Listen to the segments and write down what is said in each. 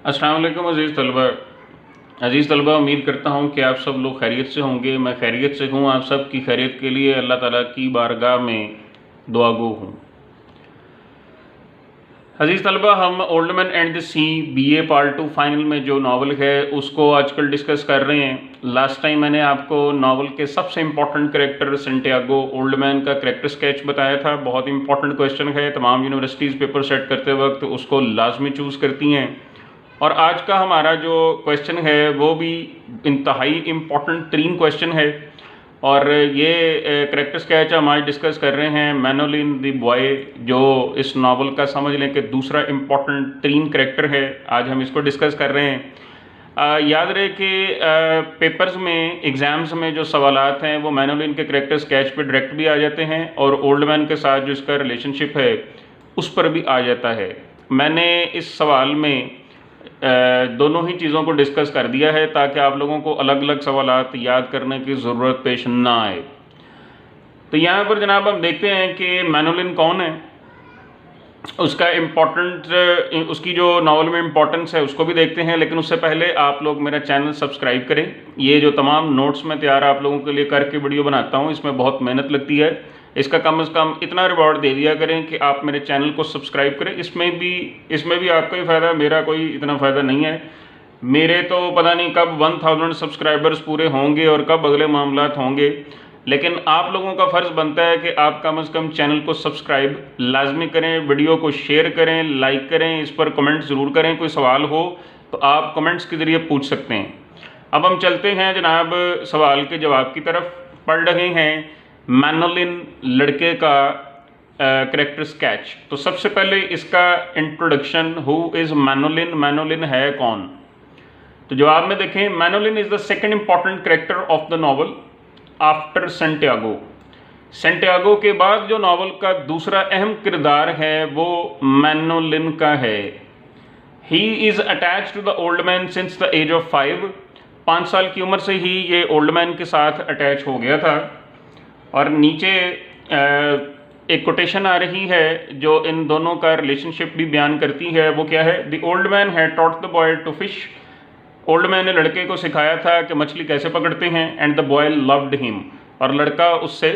अस्सलाम वालेकुम अज़ीज़ तलबा, उम्मीद करता हूँ कि आप सब लोग खैरियत से होंगे। मैं खैरियत से हूँ। आप सब की खैरियत के लिए अल्लाह ताला की बारगाह में दुआगो हूँ। अज़ीज़ तलबा, हम old man and the sea BA part 2 final में जो नावल है उसको आजकल डिस्कस कर रहे हैं। लास्ट टाइम मैंने आपको नावल के सबसे important character Santiago old man का करेक्टर स्केच बताया था। बहुत इंपॉर्टेंट क्वेश्चन है, तमाम यूनिवर्सिटीज़ पेपर सेट करते वक्त उसको लाजमी चूज़ करती हैं। और आज का हमारा जो क्वेश्चन है वो भी इंतहाई इम्पॉर्टेंट तरीन क्वेश्चन है। और ये करेक्टर स्केच हम आज डिस्कस कर रहे हैं मैनोलिन द बॉय, जो इस नावल का समझ लें कि दूसरा इम्पॉर्टेंट तरीन करेक्टर है। आज हम इसको डिस्कस कर रहे हैं। याद रहे कि पेपर्स में, एग्ज़ाम्स में जो सवालात हैं वो मैनोलिन के करेक्टर स्केच पे डायरेक्ट भी आ जाते हैं और ओल्ड मैन के साथ जो इसका रिलेशनशिप है उस पर भी आ जाता है। मैंने इस सवाल में दोनों ही चीज़ों को डिस्कस कर दिया है ताकि आप लोगों को अलग अलग सवालात याद करने की ज़रूरत पेश ना आए। तो यहाँ पर जनाब हम देखते हैं कि मैनोलिन कौन है, उसका इम्पोर्टेंट, उसकी जो नावल में इम्पोर्टेंस है उसको भी देखते हैं। लेकिन उससे पहले आप लोग मेरा चैनल सब्सक्राइब करें। ये जो तमाम नोट्स मैं तैयार आप लोगों के लिए करके वीडियो बनाता हूँ इसमें बहुत मेहनत लगती है। इसका कम से कम इतना रिवॉर्ड दे दिया करें कि आप मेरे चैनल को सब्सक्राइब करें। इसमें भी आपका ही फ़ायदा, मेरा कोई इतना फ़ायदा नहीं है। मेरे तो पता नहीं कब 1000 सब्सक्राइबर्स पूरे होंगे और कब अगले मामलात होंगे, लेकिन आप लोगों का फ़र्ज़ बनता है कि आप कम से कम चैनल को सब्सक्राइब लाजमी करें, वीडियो को शेयर करें, लाइक करें, इस पर कमेंट ज़रूर करें। कोई सवाल हो तो आप कमेंट्स के ज़रिए पूछ सकते हैं। अब हम चलते हैं जनाब सवाल के जवाब की तरफ। पढ़ रहे हैं मैनोलिन लड़के का करेक्टर स्केच। तो सबसे पहले इसका introduction, who is Manolin, Manolin है कौन। तो जवाब में देखें, Manolin is the second important character of the novel after Santiago. Santiago के बाद जो नावल का दूसरा अहम किरदार है वो मैनोलिन का है। He is attach to the old man since the age of 5। 5 साल की उम्र से ही ये ओल्ड मैन के साथ अटैच हो गया था। और नीचे एक कोटेशन आ रही है जो इन दोनों का रिलेशनशिप भी बयान करती है। वो क्या है? The old man had taught the boy to fish. Old man ने लड़के को सिखाया था कि मछली कैसे पकड़ते हैं। And the boy loved him, और लड़का उससे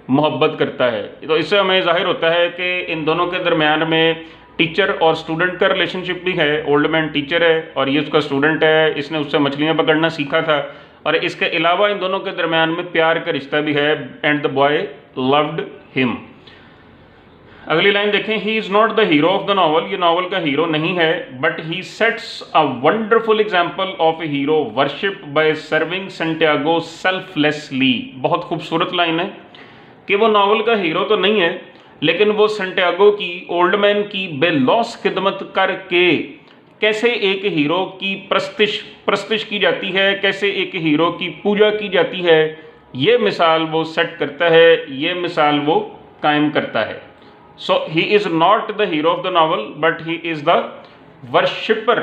मोहब्बत करता है। तो इससे हमें जाहिर होता है कि इन दोनों के दरमियान में टीचर और स्टूडेंट का रिलेशनशिप भी है। ओल्ड मैन टीचर है और ये उसका स्टूडेंट है, इसने उससे मछलियाँ पकड़ना सीखा था। और इसके अलावा इन दोनों के दरमियान में प्यार का रिश्ता भी है। And the boy loved him. अगली लाइन देखें, he is not the hero of the novel. ये नावल का हीरो नहीं है, but he sets a wonderful example of A hero worship by serving Santiago selflessly. बहुत खूबसूरत लाइन है कि वो नावल का हीरो तो नहीं है, लेकिन वो सेंटियागो की, ओल्ड मैन की बेलौस खिदमत करके कैसे एक हीरो की प्रस्तिश की जाती है, कैसे एक हीरो की पूजा की जाती है, ये मिसाल वो सेट करता है, ये मिसाल वो कायम करता है। So he is not the hero of the novel, but he is the worshipper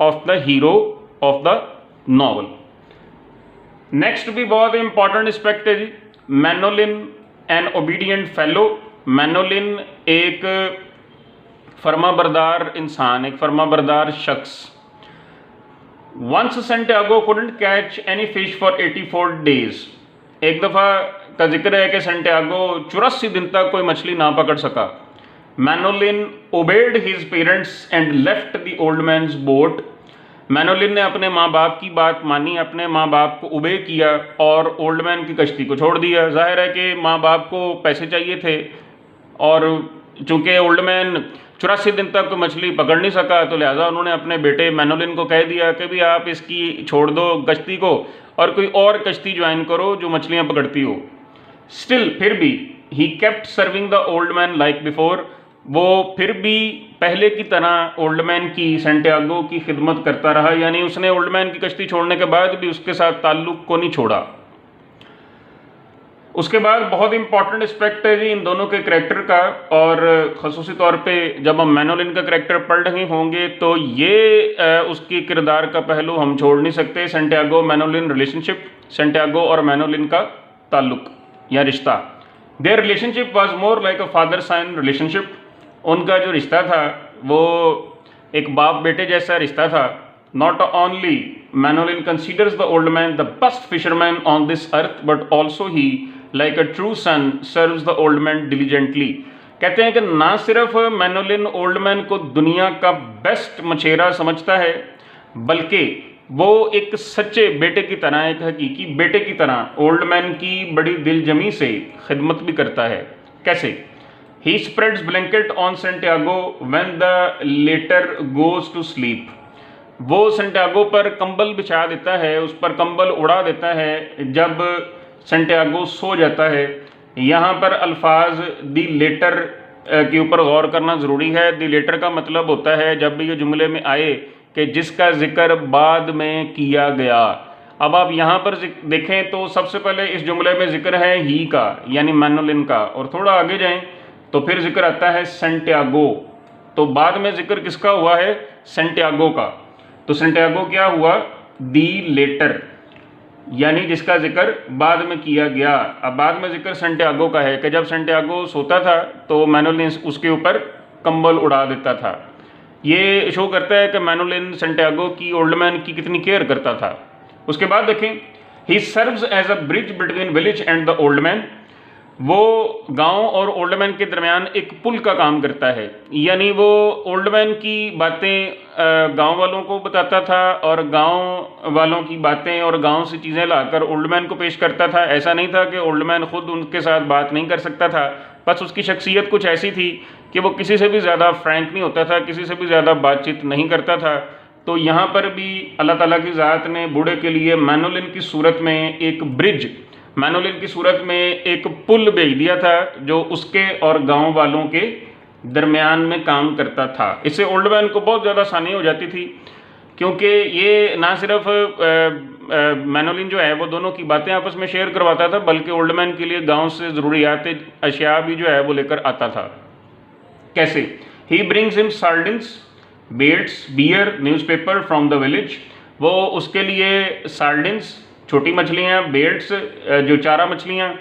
of the hero of the novel. Next भी बहुत इंपॉर्टेंट एस्पेक्ट है जी, मैनोलिन एन ओबीडियंट फेलो। मैनोलिन एक फर्माबरदार इंसान, एक फर्माबरदार शख्स। Once Santiago couldn't catch any fish for 84 days. एक दफ़ा का जिक्र है कि सेंटियागो 84 दिन तक कोई मछली ना पकड़ सका। Manolin obeyed his parents and left the old man's boat. Manolin ने अपने माँ बाप की बात मानी, अपने माँ बाप को ओबे किया और ओल्ड मैन की कश्ती को छोड़ दिया। जाहिर है कि माँ बाप को पैसे चाहिए थे और चूँकि ओल्ड मैन 84 दिन तक मछली पकड़ नहीं सका, तो लिहाजा उन्होंने अपने बेटे मैनोलिन को कह दिया कि भी आप इसकी छोड़ दो कश्ती को और कोई और कश्ती ज्वाइन करो जो मछलियाँ पकड़ती हो। स्टिल, फिर भी, he kept serving the old man like before. वो फिर भी पहले की तरह ओल्ड मैन की, सेंटियागो की खिदमत करता रहा, यानी उसने ओल्ड मैन की कश्ती छोड़ने के बाद भी उसके साथ ताल्लुक़ को नहीं छोड़ा। उसके बाद बहुत इंपॉर्टेंट एस्पेक्ट है जी इन दोनों के करेक्टर का, और ख़ुसूसी तौर पे जब हम मैनोलिन का करेक्टर पढ़ रहे होंगे तो ये उसकी किरदार का पहलू हम छोड़ नहीं सकते। सेंटियागो मैनोलिन रिलेशनशिप, सेंटियागो और मैनोलिन का ताल्लुक़ या रिश्ता। Their relationship was more like a father sun relationship. उनका जो रिश्ता था वो एक बाप बेटे जैसा रिश्ता था। Not only Manolin considers the old man the best fisherman on this earth but also he like a true son serves the old man diligently. कहते हैं कि ना सिर्फ मैनोलिन ओल्ड मैन को दुनिया का बेस्ट मछेरा समझता है, बल्कि वो एक सच्चे बेटे की तरह, एक हकीकी बेटे की तरह ओल्ड मैन की बड़ी दिलजमी से खिदमत भी करता है। कैसे? He spreads blanket on Santiago when the latter goes to sleep। वो सेंटियागो पर कंबल बिछा देता है, उस पर कंबल उड़ा देता है जब सेंटियागो सो जाता है। यहाँ पर अल्फाज दी लेटर के ऊपर गौर करना ज़रूरी है। दी लेटर का मतलब होता है जब भी ये जुमले में आए कि जिसका जिक्र बाद में किया गया। अब आप यहाँ पर देखें तो सबसे पहले इस जुमले में जिक्र है ही का, यानी मैनोलिन का, और थोड़ा आगे जाएं तो फिर जिक्र आता है सेंटियागो। तो बाद में जिक्र किसका हुआ है? सेंटियागो का। तो सेंटियागो क्या हुआ? दी लेटर, यानी जिसका जिक्र बाद में किया गया। अब बाद में जिक्र सेंटियागो का है कि जब सेंटियागो सोता था तो मैनोलिन उसके ऊपर कंबल उड़ा देता था। ये शो करता है कि मैनोलिन सेंटियागो की ओल्ड मैन की कितनी केयर करता था। उसके बाद देखें, he serves as a bridge between village and the old man. वो गांव और ओल्ड मैन के दरमियान एक पुल का काम करता है, यानी वो ओल्ड मैन की बातें गांव वालों को बताता था और गांव वालों की बातें और गांव से चीज़ें लाकर ओल्ड मैन को पेश करता था। ऐसा नहीं था कि ओल्ड मैन खुद उनके साथ बात नहीं कर सकता था, बस उसकी शख्सियत कुछ ऐसी थी कि वो किसी से भी ज़्यादा फ्रैंक नहीं होता था, किसी से भी ज़्यादा बातचीत नहीं करता था। तो यहाँ पर भी अल्लाह ताला की ज़ात ने बूढ़े के लिए मैनोलिन की सूरत में एक ब्रिज, मैनोलिन की सूरत में एक पुल भेज दिया था जो उसके और गांव वालों के दरमियान में काम करता था। इससे ओल्ड मैन को बहुत ज़्यादा आसानी हो जाती थी, क्योंकि ये ना सिर्फ मैनोलिन जो है वो दोनों की बातें आपस में शेयर करवाता था, बल्कि ओल्ड मैन के लिए गांव से ज़रूरियात अशिया भी जो है वो लेकर आता था। कैसे? He brings him sardines, baits, beer, newspaper from the village. वो उसके लिए सार्डिन्स, छोटी मछलियाँ, बेट्स जो चारा मछलियाँ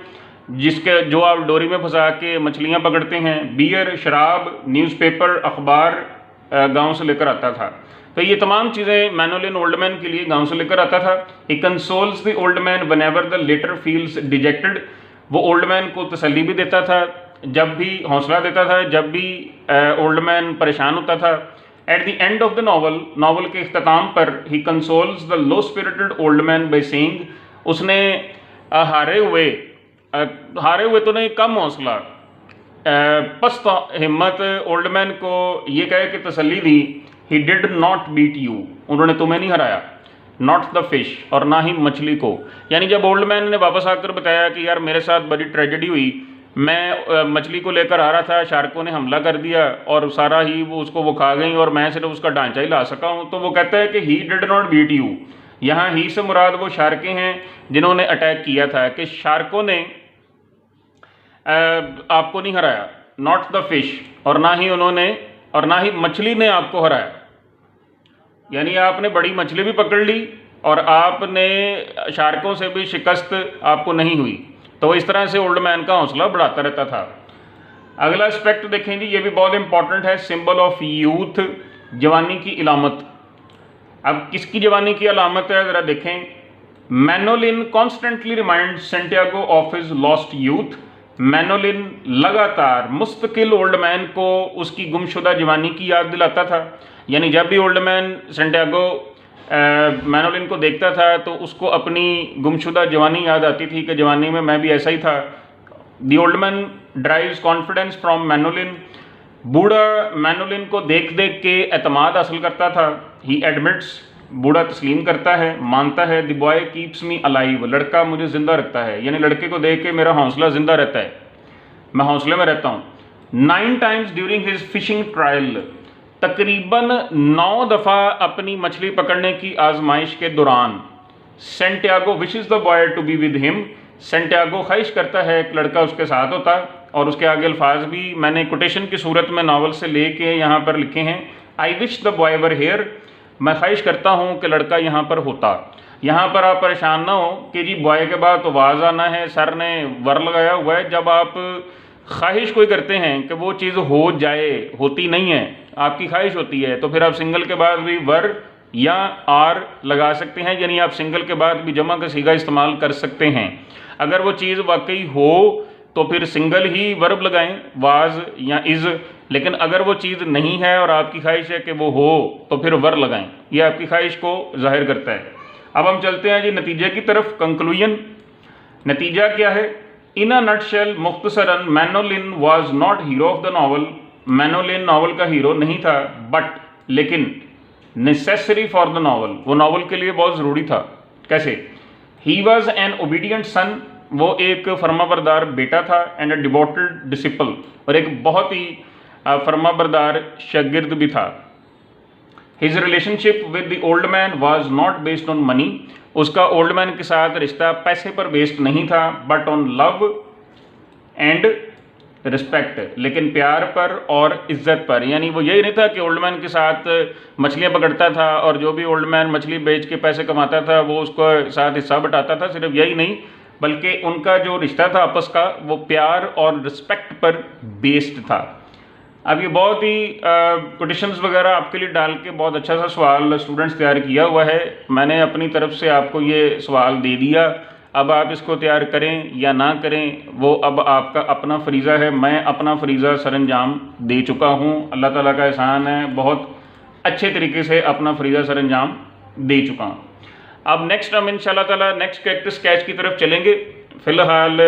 जिसके जो आप डोरी में फंसा के मछलियाँ पकड़ते हैं, बियर शराब, न्यूज़पेपर अखबार गांव से लेकर आता था। तो ये तमाम चीज़ें मैनोलिन ओल्ड मैन के लिए गांव से लेकर आता था। He consoles the old man whenever the latter feels dejected. वो ओल्ड मैन को तसल्ली भी देता था, जब भी हौसला देता था, जब भी ओल्ड मैन परेशान होता था। At the end of the novel, novel के इख्तिताम पर, he consoles the low spirited old man by saying, उसने हारे हुए तो नहीं, कम हौसला, पस्त हिम्मत ओल्ड मैन को ये कह के तसल्ली दी, he did not beat you, उन्होंने तुम्हें नहीं हराया, नॉट द फिश, और ना ही मछली को। यानी जब ओल्ड मैन ने वापस आकर बताया कि यार मेरे साथ बड़ी ट्रेजेडी हुई, मैं मछली को लेकर आ रहा था, शार्कों ने हमला कर दिया और सारा ही वो खा गई और मैं सिर्फ उसका ढांचा ही ला सका हूँ, तो वो कहता है कि he did not beat you. यहाँ ही से मुराद वो शार्कें हैं जिन्होंने अटैक किया था, कि शार्कों ने आपको नहीं हराया, नॉट द फिश, और ना ही मछली ने आपको हराया। यानी आपने बड़ी मछली भी पकड़ ली और आपने शार्कों से भी शिकस्त आपको नहीं हुई। तो इस तरह से ओल्ड मैन का हौसला बढ़ाता रहता था। अगला एस्पेक्ट देखें जी, ये भी बहुत इंपॉर्टेंट है, सिंबल ऑफ यूथ, जवानी की इलामत। अब किसकी जवानी की अलामत है ज़रा देखें। Manolin constantly remind Santiago of his lost youth. Manolin लगातार मुस्तकिल ओल्ड मैन को उसकी गुमशुदा जवानी की याद दिलाता था। यानी जब भी ओल्ड मैन सेंटियागो मैनोलिन को देखता था तो उसको अपनी गुमशुदा जवानी याद आती थी कि जवानी में मैं भी ऐसा ही था। The old man drives confidence from Manolin. बूढ़ा मैनोलिन को देख देख के एतमाद हासिल करता था। ही एडमिट्स, बूढ़ा तस्लीम करता है, मानता है, the boy keeps me alive, लड़का मुझे ज़िंदा रखता है, यानी लड़के को देख के मेरा हौसला ज़िंदा रहता है, मैं हौसले में रहता हूँ। 9 times during his fishing trial, तकरीबन 9 दफ़ा अपनी मछली पकड़ने की आजमाइश के दौरान, Santiago wishes the boy to be with him, Santiago ख्वाहिश करता है एक लड़का उसके साथ होता। और उसके आगे अल्फाज भी मैंने कोटेशन की सूरत में नावल से लेके यहाँ पर लिखे हैं। I wish the boy were here, मैं ख्वाहिश करता हूँ कि लड़का यहाँ पर होता। यहाँ पर आप परेशान ना हो कि जी बॉय के बाद तो वाज आना है, सर ने वर लगाया हुआ है। जब आप ख्वाहिश कोई करते हैं कि वो चीज़ हो जाए, होती नहीं है, आपकी ख्वाहिश होती है, तो फिर आप सिंगल के बाद भी वर या आर लगा सकते हैं, यानी आप सिंगल के बाद भी जमा का सीगा इस्तेमाल कर सकते हैं। अगर वो चीज़ वाकई हो तो फिर सिंगल ही वर्ब लगाएं, वाज या इज़, लेकिन अगर वो चीज़ नहीं है और आपकी ख्वाहिश है कि वो हो तो फिर वर लगाएं, ये आपकी ख्वाहिश को जाहिर करता है। अब हम चलते हैं जी नतीजे की तरफ, कंक्लूजन। नतीजा क्या है? इन अ नटशेल, मुख्तसरन, Manolin was not hero of the novel. Manolin novel का हीरो नहीं था, बट लेकिन नेसेसरी फॉर द नॉवल, वो नावल के लिए बहुत ज़रूरी था। कैसे? He was an obedient son, वो एक फर्माबरदार बेटा था, एंड अ डिवोटेड डिसिपल, और एक बहुत ही फर्माबरदार शागिर्द भी था। His relationship with the old man was not based on money, उसका ओल्ड मैन के साथ रिश्ता पैसे पर बेस्ड नहीं था, but on love and respect, लेकिन प्यार पर और इज्जत पर। यानी वो यही नहीं था कि ओल्ड मैन के साथ मछलियाँ पकड़ता था और जो भी ओल्ड मैन मछली बेच के पैसे कमाता था वो उसको साथ हिस्सा बटाता था, सिर्फ यही नहीं, बल्कि उनका जो रिश्ता था आपस का वो प्यार और रिस्पेक्ट पर बेस्ड था। अब ये बहुत ही कोटेशंस वगैरह आपके लिए डाल के बहुत अच्छा सा सवाल स्टूडेंट्स तैयार किया हुआ है। मैंने अपनी तरफ से आपको ये सवाल दे दिया, अब आप इसको तैयार करें या ना करें वो अब आपका अपना फरीज़ा है। मैं अपना फरीज़ा सरअंजाम दे चुका हूँ, अल्लाह ताला का एहसान है, बहुत अच्छे तरीके से अपना फरीज़ा सरअंजाम दे चुका हूँ। अब नेक्स्ट हम इंशाल्लाह ताला नेक्स्ट कैरेक्टर स्केच की तरफ चलेंगे। फ़िलहाल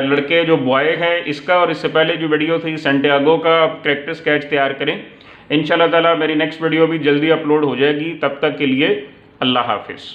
लड़के जो बॉय है इसका, और इससे पहले जो वीडियो थी सेंटियागो का, कैरेक्टर स्केच तैयार करें। इंशाल्लाह ताला मेरी नेक्स्ट वीडियो भी जल्दी अपलोड हो जाएगी, तब तक के लिए अल्लाह हाफिज़।